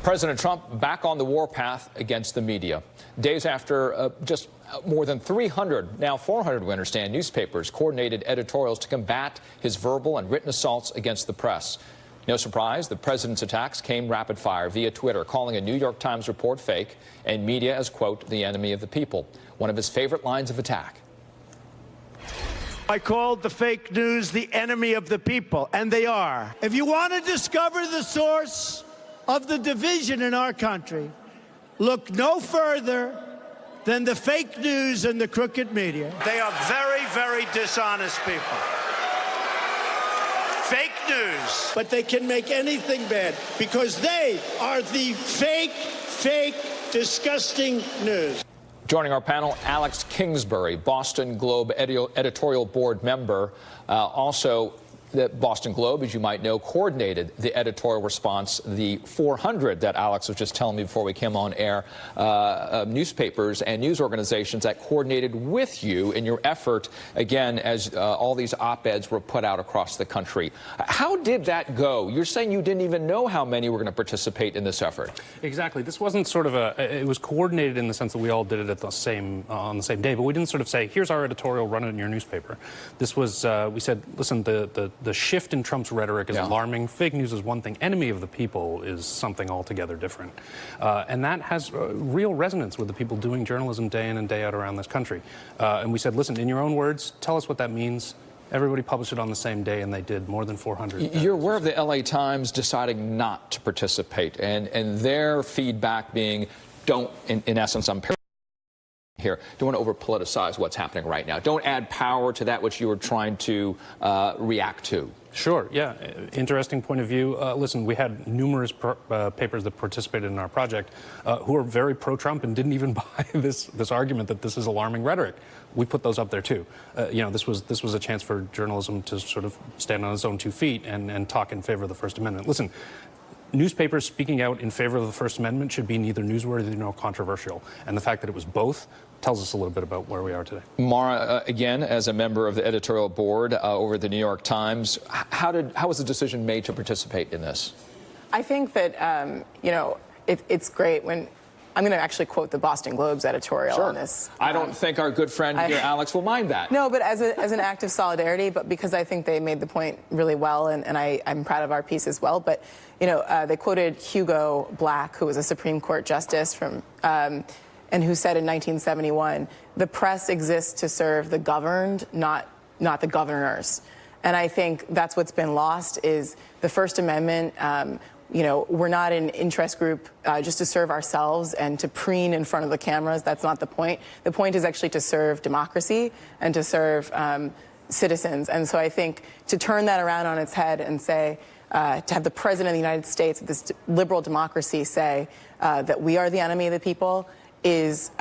President Trump back on the warpath against the media. Days after just more than 300, now 400, we understand, newspapers coordinated editorials to combat his verbal and written assaults against the press. No surprise, the president's attacks came rapid fire via Twitter, calling a New York Times report fake and media as, quote, the enemy of the people, one of his favorite lines of attack. I called the fake news the enemy of the people, and they are. If you want to discover the source of the division in our country, look no further than the fake news and the crooked media. They are very, very dishonest people. Fake news. But they can make anything bad because they are the fake, disgusting news. Joining our panel, Alex Kingsbury, Boston Globe editorial board member. Also, the Boston Globe, as you might know, coordinated the editorial response, the 400 that Alex was just telling me before we came on air, newspapers and news organizations that coordinated with you in your effort, again, as all these op-eds were put out across the country. How did that go? You're saying you didn't even know how many were going to participate in this effort. Exactly. This wasn't sort of it was coordinated in the sense that we all did it at the on the same day, but we didn't sort of say, here's our editorial, run it in your newspaper. This was, we said, listen, the shift in Trump's rhetoric is alarming. Fake news is one thing. Enemy of the people is something altogether different. And that has real resonance with the people doing journalism day in and day out around this country. And we said, listen, in your own words, tell us what that means. Everybody published it on the same day, and they did more than 400. You're aware of the LA Times deciding not to participate, and their feedback being, don't, in essence, I'm paraphrasing here, don't want to over-politicize what's happening right now. Don't add power to that which you were trying to react to. Sure, yeah. Interesting point of view. Listen, we had numerous papers that participated in our project who are very pro-Trump and didn't even buy this argument that this is alarming rhetoric. We put those up there too. You know, this was a chance for journalism to sort of stand on its own 2 feet and talk in favor of the First Amendment. Listen, newspapers speaking out in favor of the First Amendment should be neither newsworthy nor controversial. And the fact that it was both tells us a little bit about where we are today. Mara, again, as a member of the editorial board over the New York Times, how was the decision made to participate in this? I think that, you know, it's great when I'm going to actually quote the Boston Globe's editorial on this. I don't think our good friend here, Alex, will mind that. No, but as an act of solidarity, but because I think they made the point really well, and I'm proud of our piece as well. But, you know, they quoted Hugo Black, who was a Supreme Court justice from, and who said in 1971, the press exists to serve the governed, not the governors. And I think that's what's been lost is the First Amendment. You know, we're not an interest group just to serve ourselves and to preen in front of the cameras. That's not the point. The point is actually to serve democracy and to serve citizens. And so I think to turn that around on its head and say, to have the President of the United States, this liberal democracy, say that we are the enemy of the people, is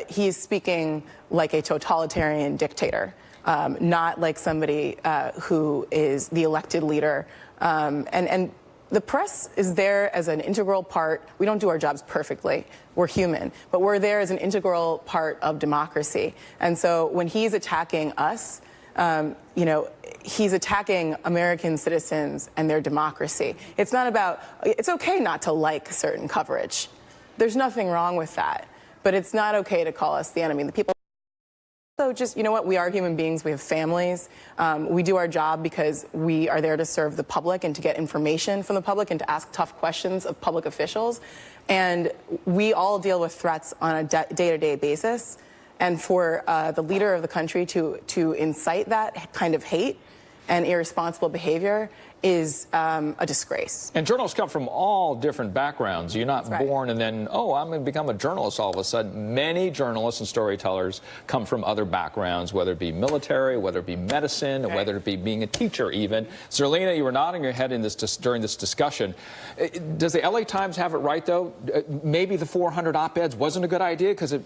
he is speaking like a totalitarian dictator, not like somebody who is the elected leader. And the press is there as an integral part. We don't do our jobs perfectly. We're human. But we're there as an integral part of democracy. And so when he's attacking us, you know, he's attacking American citizens and their democracy. It's not about, it's okay not to like certain coverage. There's nothing wrong with that. But it's not okay to call us the enemy of the people. So just, you know what, we are human beings, we have families, we do our job because we are there to serve the public and to get information from the public and to ask tough questions of public officials. And we all deal with threats on a day-to-day basis. And for the leader of the country to incite that kind of hate and irresponsible behavior is a disgrace. And journalists come from all different backgrounds. You're not born and then, oh, I'm going to become a journalist all of a sudden. Many journalists and storytellers come from other backgrounds, whether it be military, whether it be medicine, or whether it be being a teacher even. Zerlina, you were nodding your head in this during this discussion. Does the LA Times have it right, though? Maybe the 400 op-eds wasn't a good idea because it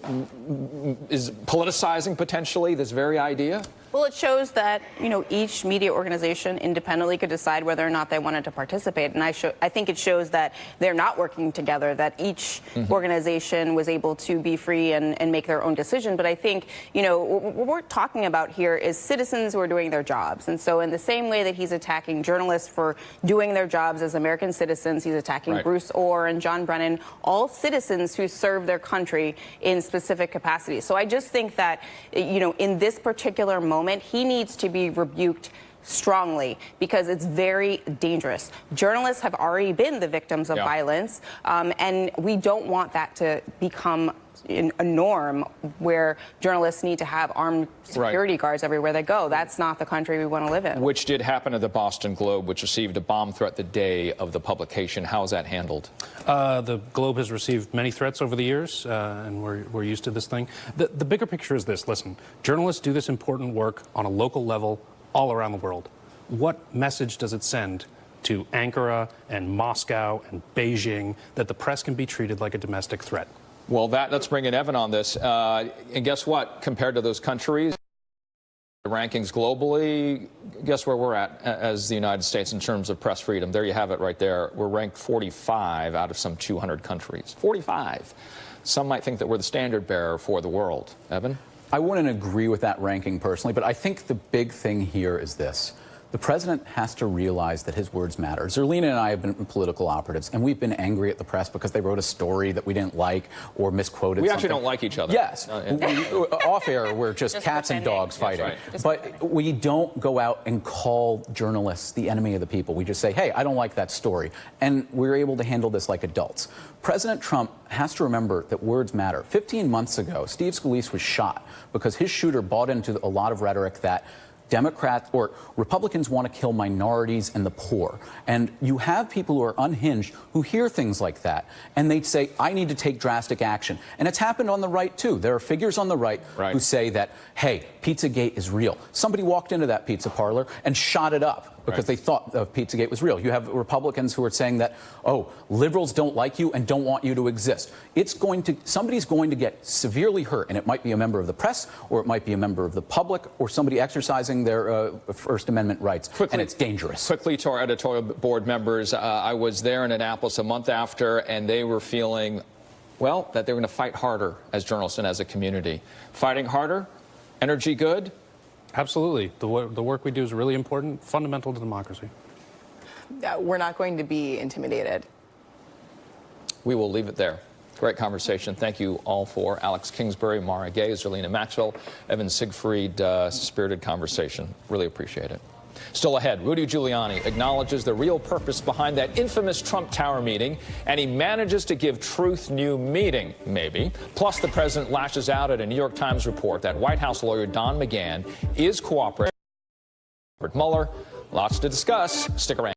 is politicizing potentially this very idea? Well, it shows that, each media organization independently could decide whether or not they wanted to participate. And I think it shows that they're not working together, that each organization was able to be free and make their own decision. But I think, what we're talking about here is citizens who are doing their jobs. And so in the same way that he's attacking journalists for doing their jobs as American citizens, he's attacking Bruce Orr and John Brennan, all citizens who serve their country in specific capacities. So I just think that, in this particular moment, he needs to be rebuked strongly because it's very dangerous. Journalists have already been the victims of violence, and we don't want that to become a norm where journalists need to have armed security guards everywhere they go. That's not the country we want to live in. Which did happen at the Boston Globe, which received a bomb threat the day of the publication. How is that handled? The Globe has received many threats over the years, and we're used to this thing. The bigger picture is this. Listen, journalists do this important work on a local level all around the world. What message does it send to Ankara and Moscow and Beijing that the press can be treated like a domestic threat? Well, let's bring in Evan on this. And guess what? Compared to those countries, the rankings globally, guess where we're at as the United States in terms of press freedom? There you have it right there. We're ranked 45 out of some 200 countries. 45. Some might think that we're the standard bearer for the world. Evan? I wouldn't agree with that ranking personally, but I think the big thing here is this. The president has to realize that his words matter. Zerlina and I have been political operatives, and we've been angry at the press because they wrote a story that we didn't like or misquoted something. We actually don't like each other. Yes. Off air, we're just cats and dogs fighting. Right. But we don't go out and call journalists the enemy of the people. We just say, hey, I don't like that story. And we're able to handle this like adults. President Trump has to remember that words matter. 15 months ago, Steve Scalise was shot because his shooter bought into a lot of rhetoric that Democrats or Republicans want to kill minorities and the poor. And you have people who are unhinged who hear things like that, and they say, I need to take drastic action. And it's happened on the right, too. There are figures on the right who say that, hey, Pizzagate is real. Somebody walked into that pizza parlor and shot it up because they thought Pizzagate was real. You have Republicans who are saying that, oh, liberals don't like you and don't want you to exist. Somebody's going to get severely hurt, and it might be a member of the press, or it might be a member of the public, or somebody exercising their First Amendment rights, and it's dangerous. Quickly to our editorial board members, I was there in Annapolis a month after, and they were feeling, well, that they were going to fight harder as journalists and as a community. Fighting harder? Energy good? Absolutely. The work we do is really important, fundamental to democracy. We're not going to be intimidated. We will leave it there. Great conversation. Thank you all for Alex Kingsbury, Mara Gay, Zerlina Maxwell, Evan Siegfried. Spirited conversation. Really appreciate it. Still ahead, Rudy Giuliani acknowledges the real purpose behind that infamous Trump Tower meeting, and he manages to give truth new meaning, maybe. Plus, the president lashes out at a New York Times report that White House lawyer Don McGahn is cooperating with Mueller. Lots to discuss. Stick around.